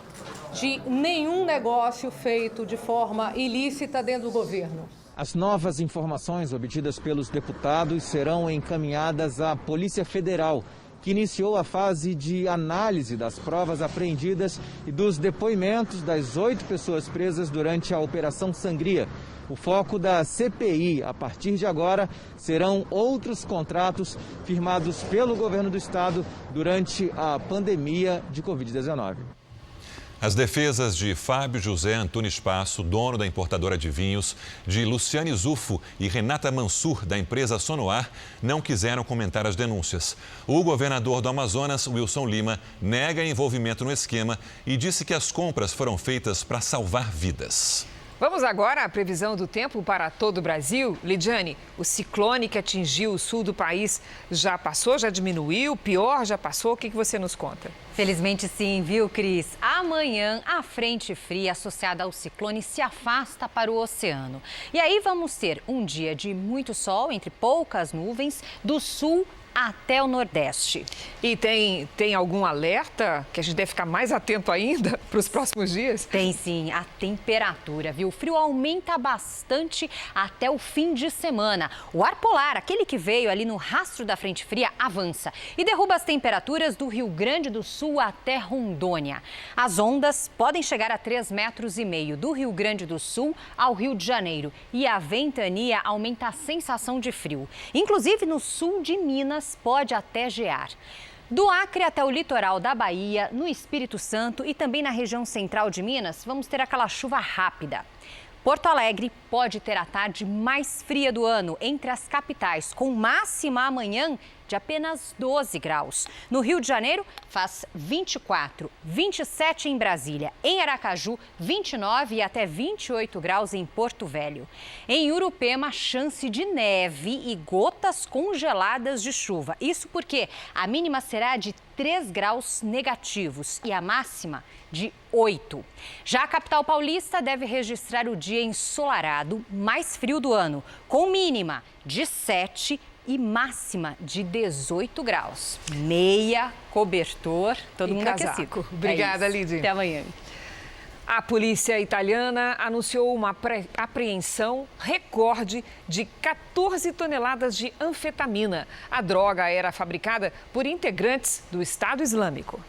de nenhum negócio feito de forma ilícita dentro do governo. As novas informações obtidas pelos deputados serão encaminhadas à Polícia Federal, que iniciou a fase de análise das provas apreendidas e dos depoimentos das 8 pessoas presas durante a Operação Sangria. O foco da CPI, a partir de agora, serão outros contratos firmados pelo governo do estado durante a pandemia de Covid-19. As defesas de Fábio José Antunes Passo, dono da importadora de vinhos, de Luciane Zufo e Renata Mansur, da empresa Sonoar, não quiseram comentar as denúncias. O governador do Amazonas, Wilson Lima, nega envolvimento no esquema e disse que as compras foram feitas para salvar vidas. Vamos agora à previsão do tempo para todo o Brasil. Lidiane, o ciclone que atingiu o sul do país já passou, já diminuiu? O pior já passou? O que você nos conta? Felizmente sim, viu, Cris? Amanhã, a frente fria associada ao ciclone se afasta para o oceano. E aí vamos ter um dia de muito sol, entre poucas nuvens, do sul até o Nordeste. E tem algum alerta que a gente deve ficar mais atento ainda para os próximos dias? Tem sim, a temperatura, viu? O frio aumenta bastante até o fim de semana. O ar polar, aquele que veio ali no rastro da frente fria, avança e derruba as temperaturas do Rio Grande do Sul até Rondônia. As ondas podem chegar a 3,5 metros do Rio Grande do Sul ao Rio de Janeiro. E a ventania aumenta a sensação de frio. Inclusive no sul de Minas, pode até gear. Do Acre até o litoral da Bahia, no Espírito Santo e também na região central de Minas, vamos ter aquela chuva rápida. Porto Alegre pode ter a tarde mais fria do ano entre as capitais, com máxima amanhã de apenas 12 graus. No Rio de Janeiro, faz 24, 27 em Brasília. Em Aracaju, 29 e até 28 graus em Porto Velho. Em Urupema, chance de neve e gotas congeladas de chuva. Isso porque a mínima será de 3 graus negativos e a máxima de 8. Já a capital paulista deve registrar o dia ensolarado mais frio do ano, com mínima de 7 e máxima de 18 graus. Meia, cobertor, todo mundo aquecido. Obrigada, Lidy. Até amanhã. A polícia italiana anunciou uma apreensão recorde de 14 toneladas de anfetamina. A droga era fabricada por integrantes do Estado Islâmico.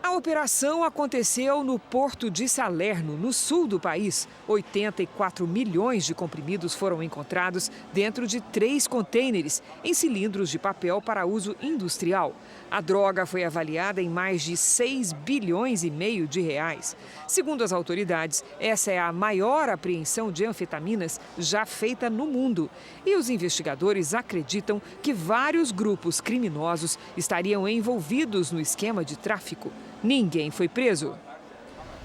A operação aconteceu no porto de Salerno, no sul do país. 84 milhões de comprimidos foram encontrados dentro de 3 contêineres em cilindros de papel para uso industrial. A droga foi avaliada em mais de 6,5 bilhões de reais. Segundo as autoridades, essa é a maior apreensão de anfetaminas já feita no mundo. E os investigadores acreditam que vários grupos criminosos estariam envolvidos no esquema de tráfico. Ninguém foi preso.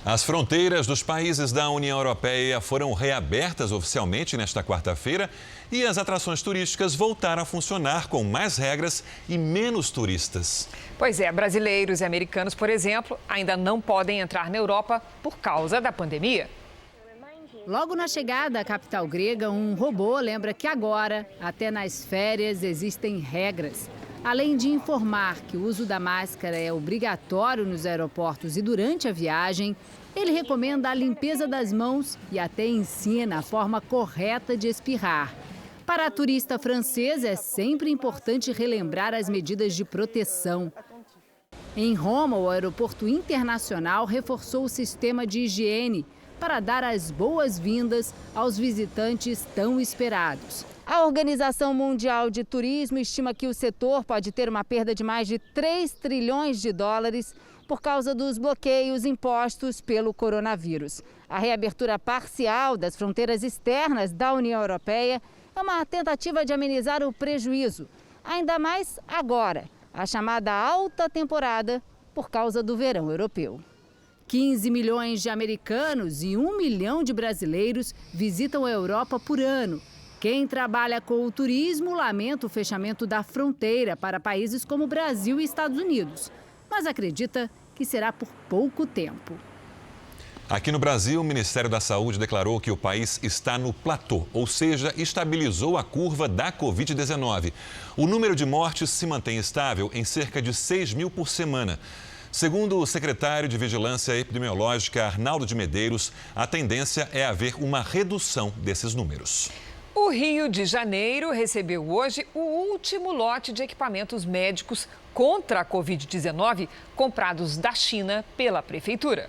As fronteiras dos países da União Europeia foram reabertas oficialmente nesta quarta-feira e as atrações turísticas voltaram a funcionar com mais regras e menos turistas. Pois é, brasileiros e americanos, por exemplo, ainda não podem entrar na Europa por causa da pandemia. Logo na chegada à capital grega, um robô lembra que agora, até nas férias, existem regras. Além de informar que o uso da máscara é obrigatório nos aeroportos e durante a viagem, ele recomenda a limpeza das mãos e até ensina a forma correta de espirrar. Para a turista francesa, é sempre importante relembrar as medidas de proteção. Em Roma, o aeroporto internacional reforçou o sistema de higiene para dar as boas-vindas aos visitantes tão esperados. A Organização Mundial de Turismo estima que o setor pode ter uma perda de mais de 3 trilhões de dólares por causa dos bloqueios impostos pelo coronavírus. A reabertura parcial das fronteiras externas da União Europeia é uma tentativa de amenizar o prejuízo, ainda mais agora, a chamada alta temporada por causa do verão europeu. 15 milhões de americanos e 1 milhão de brasileiros visitam a Europa por ano. Quem trabalha com o turismo lamenta o fechamento da fronteira para países como Brasil e Estados Unidos, mas acredita que será por pouco tempo. Aqui no Brasil, o Ministério da Saúde declarou que o país está no platô, ou seja, estabilizou a curva da Covid-19. O número de mortes se mantém estável em cerca de 6 mil por semana. Segundo o secretário de Vigilância Epidemiológica, Arnaldo de Medeiros, a tendência é haver uma redução desses números. O Rio de Janeiro recebeu hoje o último lote de equipamentos médicos contra a Covid-19 comprados da China pela prefeitura.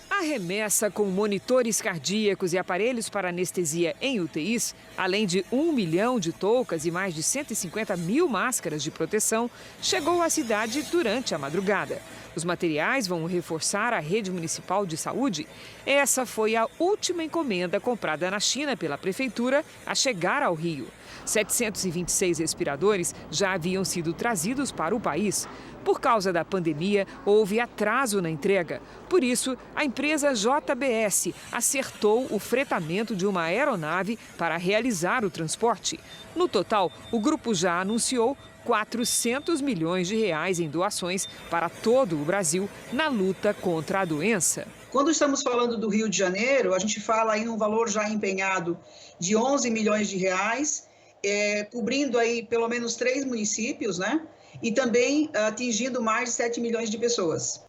A remessa com monitores cardíacos e aparelhos para anestesia em UTIs, além de 1 milhão de toucas e mais de 150 mil máscaras de proteção, chegou à cidade durante a madrugada. Os materiais vão reforçar a rede municipal de saúde. Essa foi a última encomenda comprada na China pela prefeitura a chegar ao Rio. 726 respiradores já haviam sido trazidos para o país. Por causa da pandemia, houve atraso na entrega. Por isso, a empresa JBS acertou o fretamento de uma aeronave para realizar o transporte. No total, o grupo já anunciou 400 milhões de reais em doações para todo o Brasil na luta contra a doença. Quando estamos falando do Rio de Janeiro, a gente fala aí num valor já empenhado de 11 milhões de reais, cobrindo aí pelo menos 3 municípios, né? E também atingindo mais de 7 milhões de pessoas.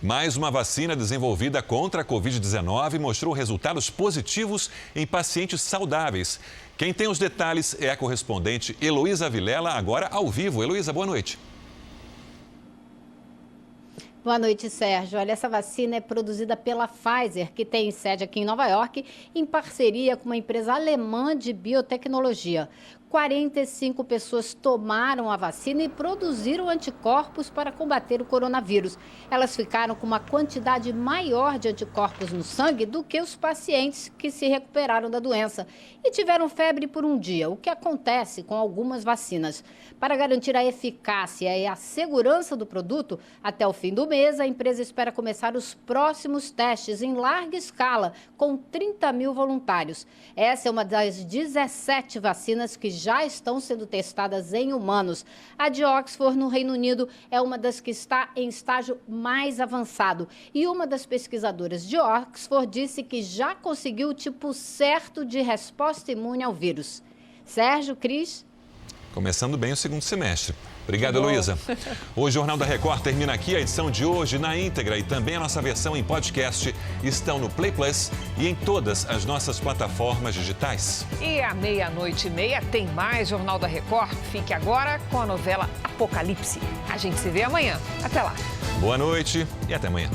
Mais uma vacina desenvolvida contra a Covid-19 mostrou resultados positivos em pacientes saudáveis. Quem tem os detalhes é a correspondente Heloísa Vilela, agora ao vivo. Heloísa, boa noite. Boa noite, Sérgio. Olha, essa vacina é produzida pela Pfizer, que tem sede aqui em Nova York, em parceria com uma empresa alemã de biotecnologia. 45 pessoas tomaram a vacina e produziram anticorpos para combater o coronavírus. Elas ficaram com uma quantidade maior de anticorpos no sangue do que os pacientes que se recuperaram da doença e tiveram febre por um dia, o que acontece com algumas vacinas. Para garantir a eficácia e a segurança do produto, até o fim do mês, a empresa espera começar os próximos testes em larga escala, com 30 mil voluntários. Essa é uma das 17 vacinas que já estão sendo testadas em humanos. A de Oxford, no Reino Unido, é uma das que está em estágio mais avançado. E uma das pesquisadoras de Oxford disse que já conseguiu o tipo certo de resposta imune ao vírus. Sérgio, Cris? Começando bem o segundo semestre. Obrigado, Heloísa. O Jornal da Record termina aqui. A edição de hoje na íntegra e também a nossa versão em podcast estão no Play Plus e em todas as nossas plataformas digitais. E à 00:30 tem mais Jornal da Record. Fique agora com a novela Apocalipse. A gente se vê amanhã. Até lá. Boa noite e até amanhã.